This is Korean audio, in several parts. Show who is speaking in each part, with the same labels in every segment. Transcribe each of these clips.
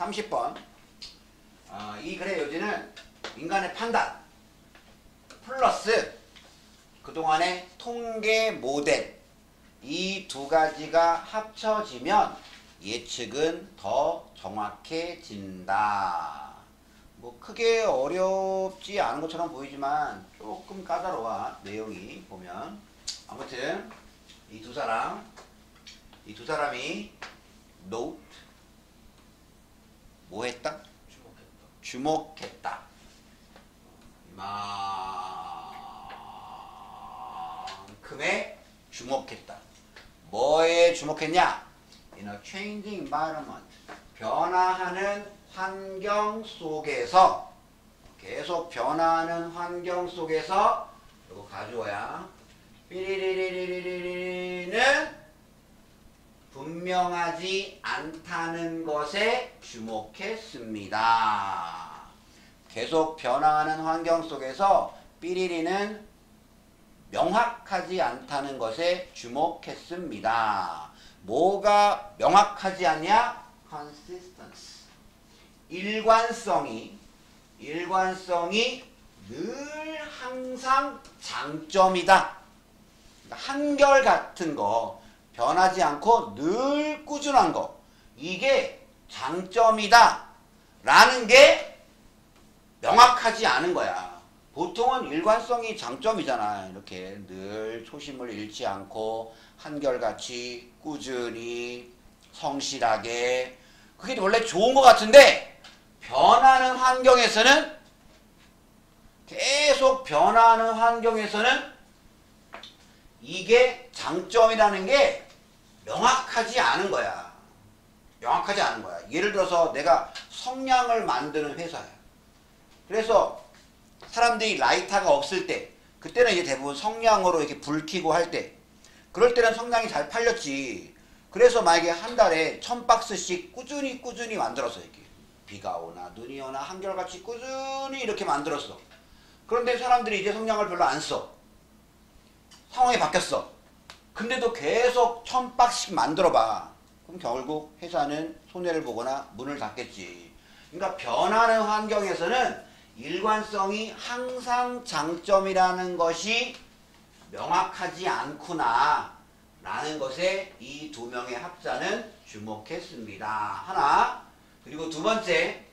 Speaker 1: 30번. 이 글의 요지는 인간의 판단 플러스 그동안의 통계 모델 이 두 가지가 합쳐지면 예측은 더 정확해진다. 뭐 크게 어렵지 않은 것처럼 보이지만 조금 까다로워 내용이 보면. 아무튼 이 두 사람이 note 뭐 했다? 주목했다. 이만큼의 주목했다. 뭐에 주목했냐? In a changing environment. 변화하는 환경 속에서, 계속 변화하는 환경 속에서, 이거 가져와야. 삐리리리리리리는 분명하지 않다는 것에 주목했습니다. 계속 변화하는 환경 속에서 삐리리는 명확하지 않다는 것에 주목했습니다. 뭐가 명확하지 않냐? consistency. 일관성이 늘 항상 장점이다. 한결같은 거, 변하지 않고 늘 꾸준한 거, 이게 장점이다 라는 게 명확하지 않은 거야. 보통은 일관성이 장점이잖아. 이렇게 늘 초심을 잃지 않고 한결같이 꾸준히 성실하게, 그게 원래 좋은 것 같은데 변하는 환경에서는, 계속 변하는 환경에서는 이게 장점이라는 게 명확하지 않은 거야. 명확하지 않은 거야. 예를 들어서 내가 성냥을 만드는 회사야. 그래서 사람들이 라이터가 없을 때, 그때는 이제 대부분 성냥으로 이렇게 불 켜고 할 때, 그럴 때는 성냥이 잘 팔렸지. 그래서 만약에 한 달에 1000박스씩 꾸준히 만들었어. 이렇게 비가 오나 눈이 오나 한결같이 꾸준히 이렇게 만들었어. 그런데 사람들이 이제 성냥을 별로 안 써. 상황이 바뀌었어. 근데도 계속 1000박스씩 만들어봐. 그럼 결국 회사는 손해를 보거나 문을 닫겠지. 그러니까 변하는 환경에서는 일관성이 항상 장점이라는 것이 명확하지 않구나 라는 것에 이 두 명의 학자는 주목했습니다. 하나. 그리고 두 번째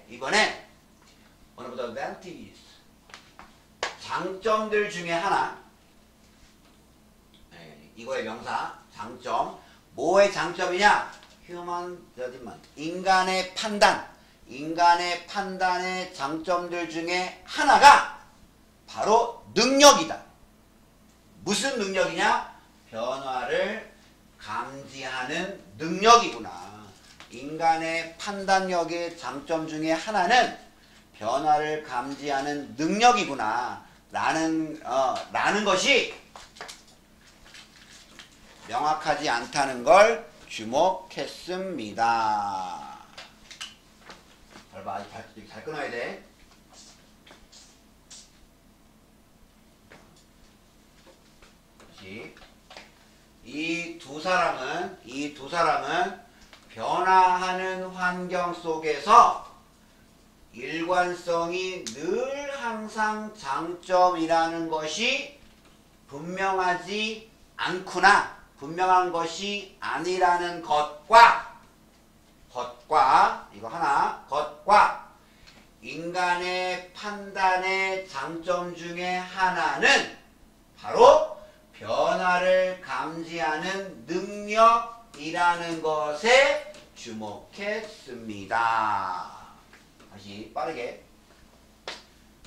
Speaker 1: 이번엔 one of the advantages, 장점들 중에 하나. 이거의 명사 장점. 뭐의 장점이냐? human judgment, 인간의 판단의 장점들 중에 하나가 바로 능력이다. 무슨 능력이냐? 변화를 감지하는 능력이구나. 인간의 판단력의 장점 중에 하나는 변화를 감지하는 능력이구나 라는 것이 명확하지 않다는 걸 주목했습니다. 잘 끊어야 돼. 이 두 사람은 변화하는 환경 속에서 일관성이 늘 항상 장점이라는 것이 분명하지 않구나, 분명한 것이 아니라는 것과 이거 하나, 것과 인간의 판단의 장점 중에 하나는 바로 변화를 감지하는 능력이라는 것에 주목했습니다. 다시 빠르게.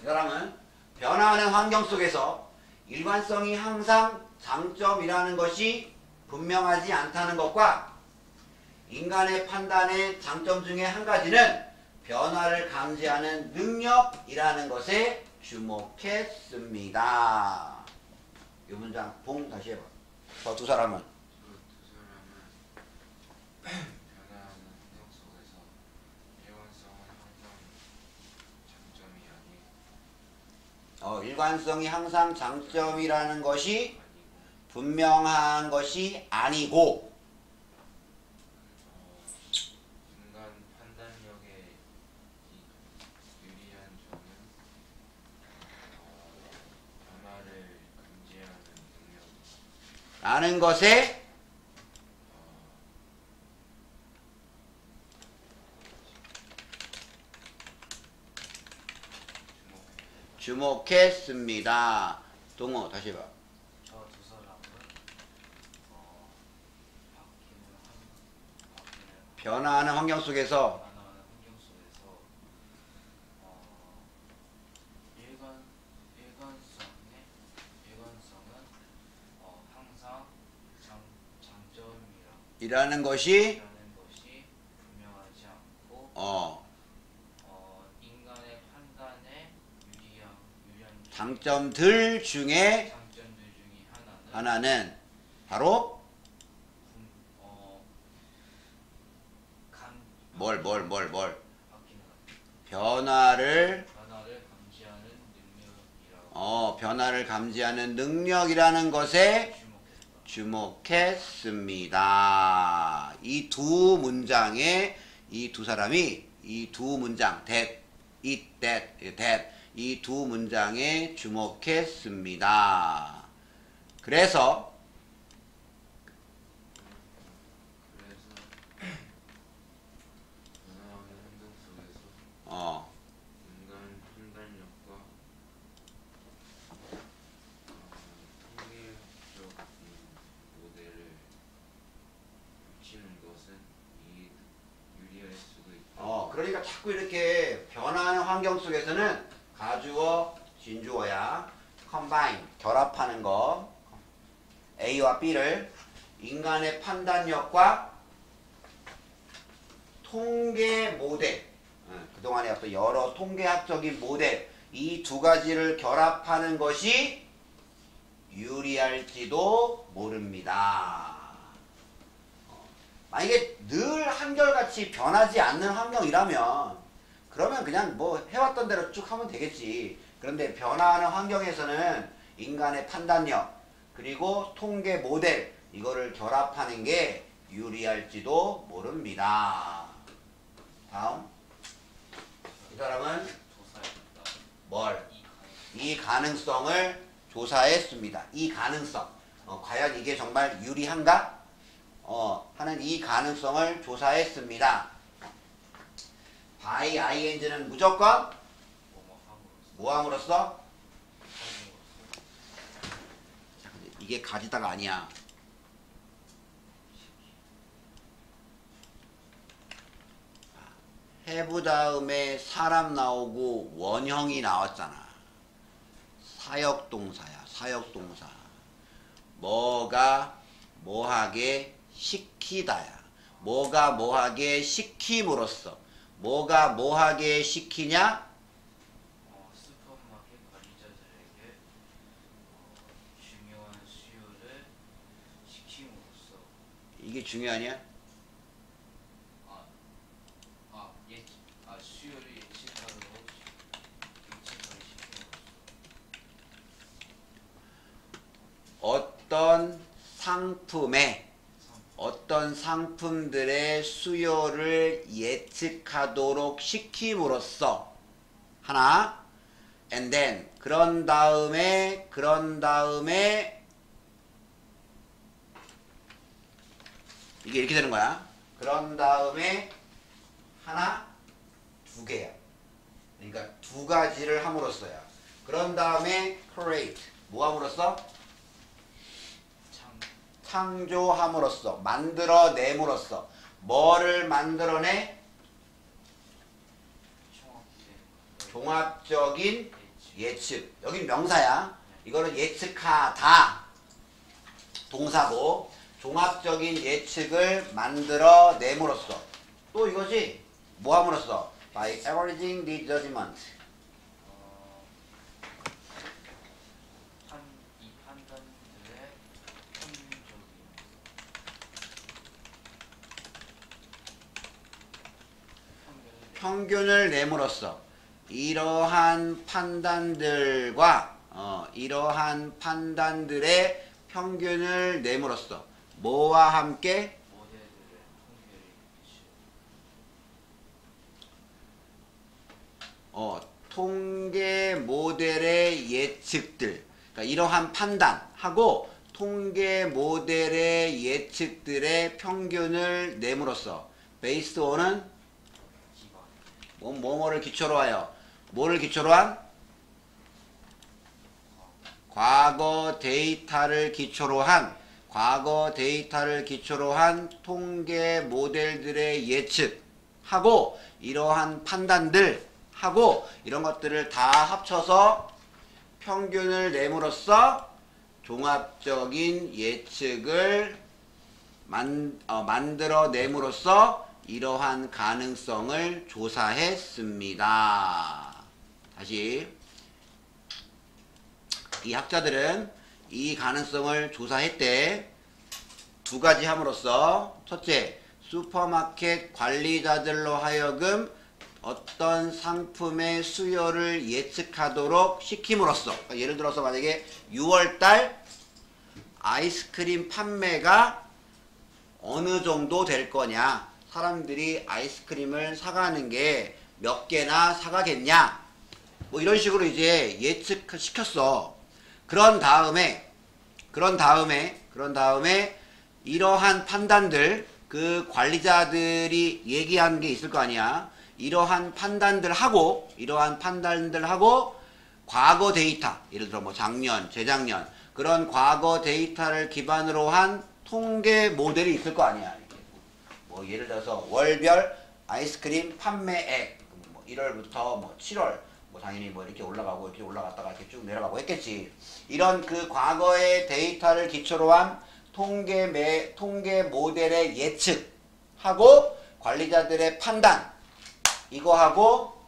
Speaker 1: 이 사람은 변화하는 환경 속에서 일관성이 항상 장점이라는 것이 분명하지 않다는 것과 인간의 판단의 장점 중에 한 가지는 변화를 감지하는 능력이라는 것에 주목했습니다. 이 문장 봉 다시 해봐. 저 두 사람은
Speaker 2: 변화하는 환경 속에서 일관성은 항상 장점이 아니고
Speaker 1: 일관성이 항상 장점이라는 것이 분명한 것이 아니고 라는 것에 주목했습니다. 동호 다시 봐.
Speaker 3: 저 두 사람은 바뀌는
Speaker 1: 변화하는 환경 속에서
Speaker 3: 변화하는 환경 속에서 일관성은 항상
Speaker 1: 이라는 것이
Speaker 3: 장점이라는 것이 분명하지 않고 인간의 판단에 유리한
Speaker 1: 장점들 중에
Speaker 3: 장점들 중에
Speaker 1: 하나는 바로 뭘
Speaker 3: 바뀌는
Speaker 1: 변화를
Speaker 3: 변화를 감지하는 능력이라고
Speaker 1: 능력이라는 것에
Speaker 3: 주목했다.
Speaker 1: 주목했습니다. 이 두 문장에 이 두 사람이 이 두 문장 that, it, that 이 두 문장에 주목했습니다. 그래서
Speaker 2: 변화하는 환경 속에서
Speaker 1: 어,
Speaker 2: 인간 판단력과 통계학적 모델을 붙이는 것은 유리할 수도 있다.
Speaker 1: 그러니까 자꾸 이렇게 변화하는 환경 속에서는 가주어, 진주어야 combine, 결합하는 거 A와 B를 인간의 판단력과 통계 모델, 그동안에 어떤 여러 통계학적인 모델 이 두 가지를 결합하는 것이 유리할지도 모릅니다. 만약에 늘 한결같이 변하지 않는 환경이라면 그러면 그냥 뭐 해왔던 대로 쭉 하면 되겠지. 그런데 변화하는 환경에서는 인간의 판단력 그리고 통계 모델 이거를 결합하는 게 유리할지도 모릅니다. 다음 이 사람은
Speaker 3: 조사했다.
Speaker 1: 뭘? 이 가능성을 조사했습니다. 이 가능성 과연 이게 정말 유리한가? 하는 이 가능성을 조사했습니다. by ing는 무조건 뭐함으로써? 자, 근데 이게 가지다가 아니야. have 다음에 사람 나오고 원형이 나왔잖아. 사역동사야. 사역동사. 뭐가 뭐하게 시키다야. 뭐가 뭐하게 시킴으로써. 뭐가 뭐하게 시키냐?
Speaker 3: 슈퍼마켓 관리자들에게 중요한 수요를 시킴으로써
Speaker 1: 이게 중요하냐?
Speaker 3: 수요를 예측하도록 시킴으로써
Speaker 1: 어떤 상품들의 수요를 예측하도록 시킴으로써 하나 and then 그런 다음에 이게 이렇게 되는 거야. 그런 다음에 하나 두 개야. 그러니까 두 가지를 함으로써야. 그런 다음에 create 뭐 함으로써? 창조함으로써 만들어냄으로써 뭐를 만들어내? 종합적인 예측. 여긴 명사야. 이거는 예측하다 동사고 종합적인 예측을 만들어냄으로써 또 이거지 뭐 함으로써? by averaging the judgment
Speaker 3: 이 판단들의
Speaker 1: 평균을 내므로써 이러한 판단들의 평균을 내므로써 뭐와 함께 통계 모델의 예측들 그러니까 이러한 판단하고 통계 모델의 예측들의 평균을 내므로써 based on은
Speaker 3: 기반.
Speaker 1: 뭐뭐를 기초로 하여 뭐를 기초로 한? 과거 데이터를 기초로 한 통계 모델들의 예측하고 이러한 판단들 하고 이런 것들을 다 합쳐서 평균을 내므로써 종합적인 예측을 만들어냄으로써 이러한 가능성을 조사했습니다. 다시 이 학자들은 이 가능성을 조사했대. 두 가지 함으로써 첫째, 슈퍼마켓 관리자들로 하여금 어떤 상품의 수요를 예측하도록 시킴으로써 그러니까 예를 들어서 만약에 6월달 아이스크림 판매가 어느 정도 될 거냐, 사람들이 아이스크림을 사가는 게 몇 개나 사가겠냐, 뭐 이런 식으로 이제 예측시켰어. 그런 다음에 이러한 판단들, 그 관리자들이 얘기한 게 있을 거 아니야. 이러한 판단들 하고 과거 데이터, 예를 들어 뭐 작년, 재작년 그런 과거 데이터를 기반으로 한 통계 모델이 있을 거 아니야. 뭐 예를 들어서 월별 아이스크림 판매액, 뭐 1월부터 뭐 7월 뭐 당연히 뭐 이렇게 올라가고 이렇게 올라갔다가 이렇게 쭉 내려가고 했겠지. 이런 그 과거의 데이터를 기초로 한 통계 모델의 예측하고 관리자들의 판단, 이거하고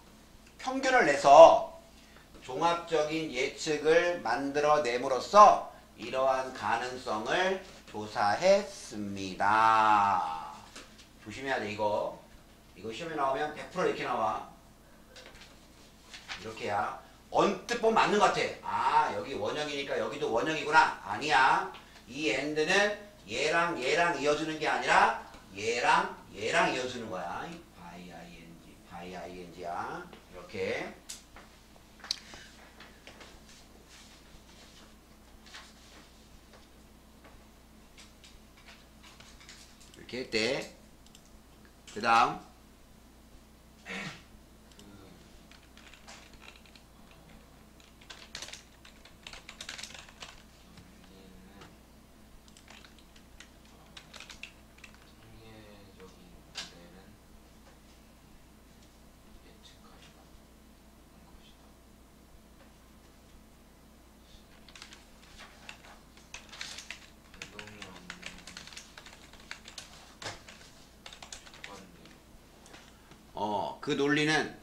Speaker 1: 평균을 내서 종합적인 예측을 만들어냄으로써 이러한 가능성을 조사했습니다. 조심해야 돼. 이거 시험에 나오면 100% 이렇게 나와. 이렇게야. 언뜻 보면 맞는 것 같아. 아, 여기 원형이니까 여기도 원형이구나. 아니야. 이 and는 얘랑 이어주는 게 아니라 얘랑 이어주는 거야. by ing야. 이렇게. 이렇게 했대. 그 다음 그 논리는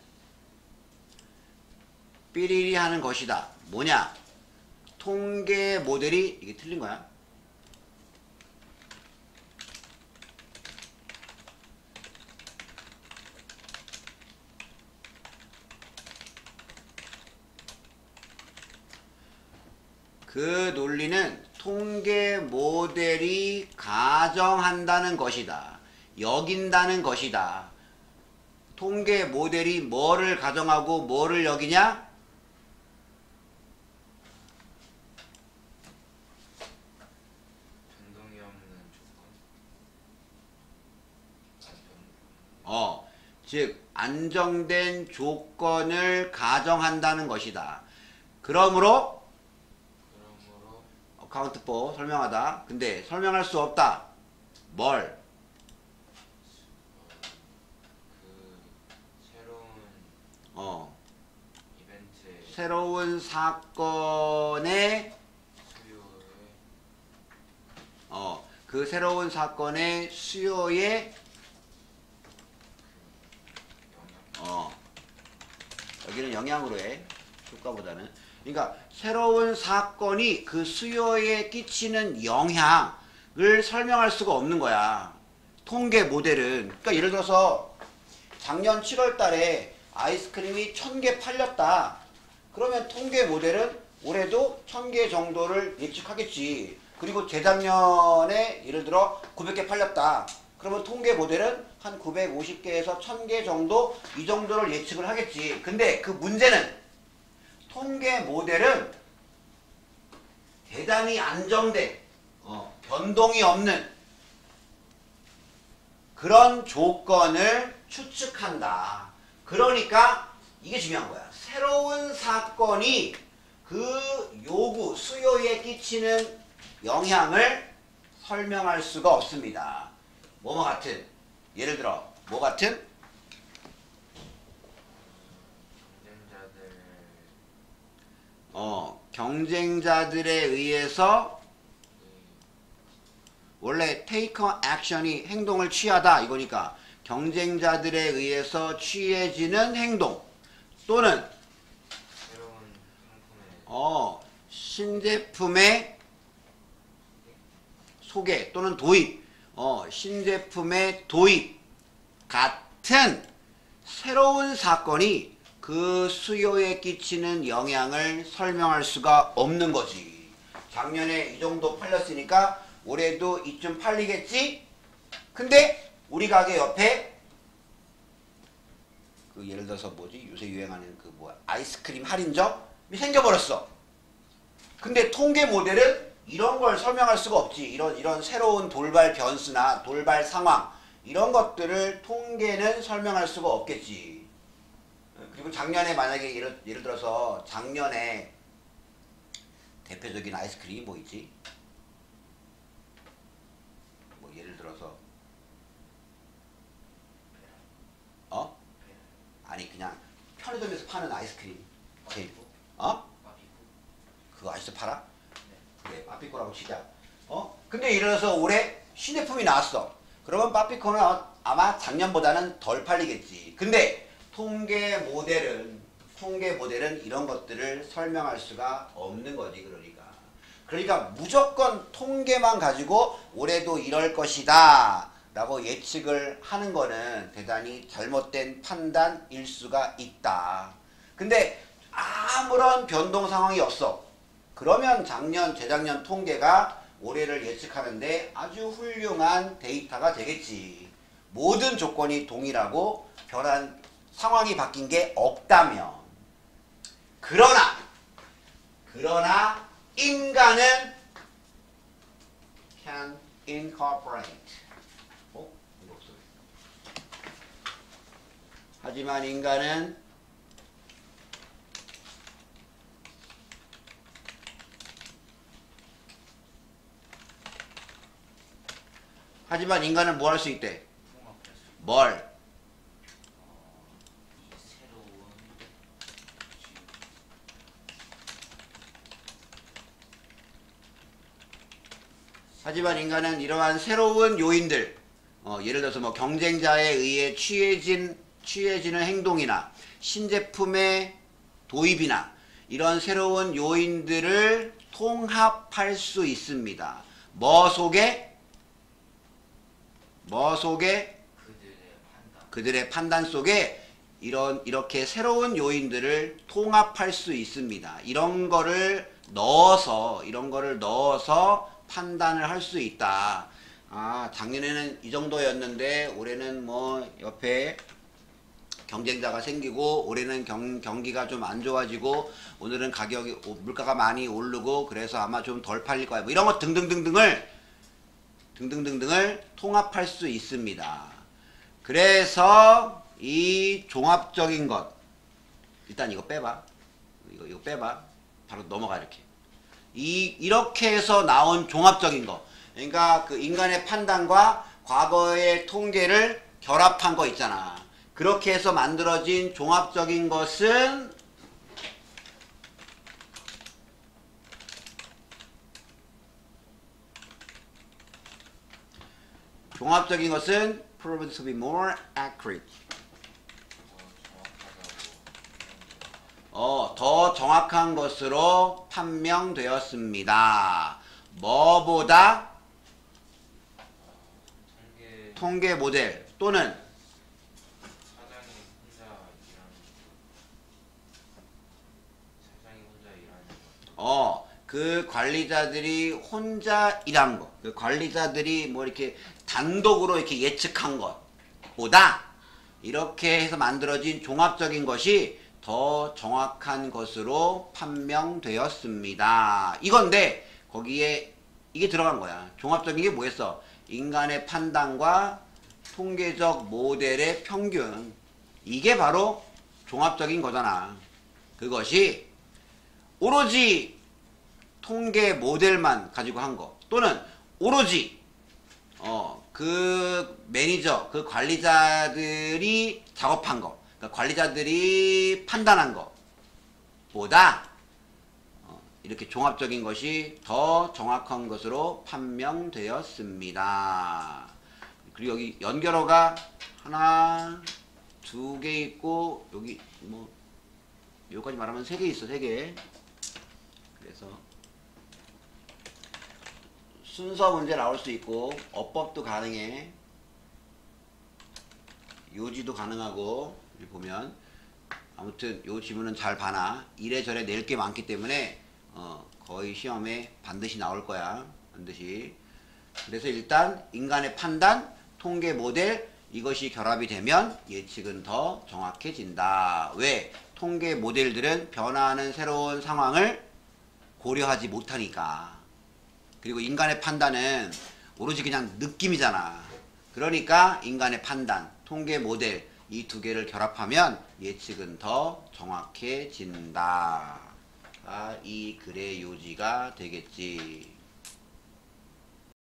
Speaker 1: 삐리리 하는 것이다. 뭐냐? 통계 모델이 이게 틀린 거야. 그 논리는 통계 모델이 가정한다는 것이다. 여긴다는 것이다. 통계 모델이 뭐를 가정하고 뭐를 여기냐?
Speaker 2: 변동이 없는 조건.
Speaker 1: 즉 안정된 조건을 가정한다는 것이다. 그러므로 어카운트법 설명하다. 근데 설명할 수 없다. 뭘? 새로운 사건의 그 새로운 사건의 수요에 여기는 영향으로 해. 효과보다는. 그러니까 새로운 사건이 그 수요에 끼치는 영향을 설명할 수가 없는 거야. 통계 모델은. 그러니까 예를 들어서 작년 7월 달에 아이스크림이 1000개 팔렸다. 그러면 통계 모델은 올해도 1000개 정도를 예측하겠지. 그리고 재작년에 예를 들어 900개 팔렸다. 그러면 통계 모델은 한 950개에서 1000개 정도, 이 정도를 예측을 하겠지. 근데 그 문제는 통계 모델은 대단히 안정된 변동이 없는 그런 조건을 추측한다. 그러니까 이게 중요한 거야. 새로운 사건이 그 요구, 수요에 끼치는 영향을 설명할 수가 없습니다. 뭐뭐 같은, 예를 들어 뭐 같은? 경쟁자들에 의해서 원래 take action이 행동을 취하다 이거니까 경쟁자들에 의해서 취해지는 행동 또는
Speaker 3: 새로운 상품의
Speaker 1: 신제품의 소개 또는 도입 신제품의 도입 같은 새로운 사건이 그 수요에 끼치는 영향을 설명할 수가 없는 거지. 작년에 이 정도 팔렸으니까 올해도 이쯤 팔리겠지? 근데 우리 가게 옆에 그 예를 들어서 뭐지? 요새 유행하는 그 뭐야? 아이스크림 할인점이 생겨버렸어. 근데 통계 모델은 이런 걸 설명할 수가 없지. 이런 새로운 돌발 변수나 돌발 상황 이런 것들을 통계는 설명할 수가 없겠지. 그리고 작년에 만약에 예를 들어서 작년에 대표적인 아이스크림이 뭐 있지? 뭐 예를 들어서 아니 그냥 편의점에서 파는 아이스크림 제일 그거 아직도 팔아? 그래 빠삐코라고 치자. 근데 예를 들어서 올해 신제품이 나왔어. 그러면 빠삐코는 아마 작년보다는 덜 팔리겠지. 근데 통계 모델은 이런 것들을 설명할 수가 없는 거지. 그러니까 무조건 통계만 가지고 올해도 이럴 것이다 라고 예측을 하는 거는 대단히 잘못된 판단일 수가 있다. 근데 아무런 변동 상황이 없어. 그러면 작년, 재작년 통계가 올해를 예측하는데 아주 훌륭한 데이터가 되겠지. 모든 조건이 동일하고 변한 상황이 바뀐 게 없다면. 그러나 인간은 can incorporate. 이거 없어. 하지만 인간은 뭐 할 수 있대? 뭘?
Speaker 3: 이 새로운
Speaker 1: 하지만 인간은 이러한 새로운 요인들, 예를 들어서 뭐 경쟁자에 의해 취해지는 행동이나 신제품의 도입이나 이런 새로운 요인들을 통합할 수 있습니다. 뭐 속에? 그들의 판단 속에 이렇게 새로운 요인들을 통합할 수 있습니다. 이런 거를 넣어서 판단을 할 수 있다. 작년에는 이 정도였는데 올해는 뭐 옆에 경쟁자가 생기고 올해는 경기가 좀 안 좋아지고 오늘은 물가가 많이 오르고 그래서 아마 좀 덜 팔릴 거야. 뭐 이런 거 등등등등을 통합할 수 있습니다. 그래서 이 종합적인 것 일단 이거 빼봐. 이거 빼봐. 바로 넘어가 이렇게. 이렇게 해서 나온 종합적인 거. 그러니까 그 인간의 판단과 과거의 통계를 결합한 거 있잖아. 그렇게 해서 만들어진 종합적인 것은 proven to be more accurate. 더 정확한 것으로 판명되었습니다. 뭐보다? 통계 모델 또는 그 관리자들이 혼자 일한 것, 그 관리자들이 뭐 이렇게 단독으로 이렇게 예측한 것보다 이렇게 해서 만들어진 종합적인 것이 더 정확한 것으로 판명되었습니다. 이건데 거기에 이게 들어간 거야. 종합적인 게 뭐였어? 인간의 판단과 통계적 모델의 평균. 이게 바로 종합적인 거잖아. 그것이 오로지 통계 모델만 가지고 한 거, 또는 오로지 그 매니저, 그 관리자들이 작업한 거, 그러니까 관리자들이 판단한 것보다 이렇게 종합적인 것이 더 정확한 것으로 판명되었습니다. 그리고 여기 연결어가 하나, 두 개 있고, 여기 뭐 여기까지 말하면 세 개 있어, 세 개. 그래서 순서 문제 나올 수 있고, 어법도 가능해. 요지도 가능하고. 여기 보면 아무튼 요 지문은 잘 봐놔. 이래저래 낼 게 많기 때문에 거의 시험에 반드시 나올 거야. 반드시. 그래서 일단 인간의 판단, 통계 모델, 이것이 결합이 되면 예측은 더 정확해진다. 왜? 통계 모델들은 변화하는 새로운 상황을 고려하지 못하니까. 그리고 인간의 판단은 오로지 그냥 느낌이잖아. 그러니까 인간의 판단, 통계 모델, 이 두 개를 결합하면 예측은 더 정확해진다. 이 글의 요지가 되겠지.